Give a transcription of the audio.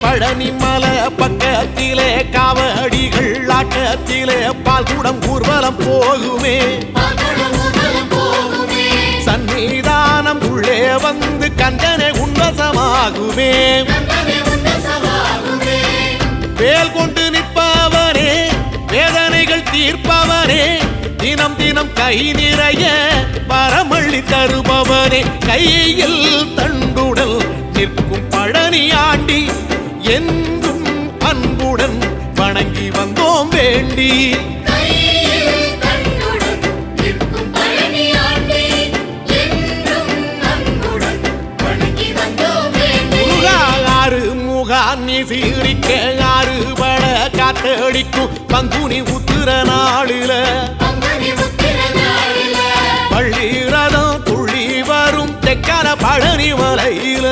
பழனி மலை பக்கத்திலே காவடிகள் ஆட்டத்திலே பால்குடம் ஊர்வலம் போகுமே. சன்னிதானம் உள்ளே வந்து கந்தனை உன்வசமாகுமே. வேல் கொண்டு நிற்பவனே வேதனைகள் தீர்ப்பவனே தினம் தினம் கை நிறைய பரமள்ளி தருபவனே. கையில் தண்டுடல் நிற்கும் பழனி ஆண்டி என்றும் அன்புடன் வணங்கி வந்தோம் வேண்டி. நீ சீரிக்க ஆறுபட காத்தடிக்கும் பங்குனி உத்திர நாளில பள்ளி ரதம் துள்ளி வரும் தெற்கால பழனி மலையில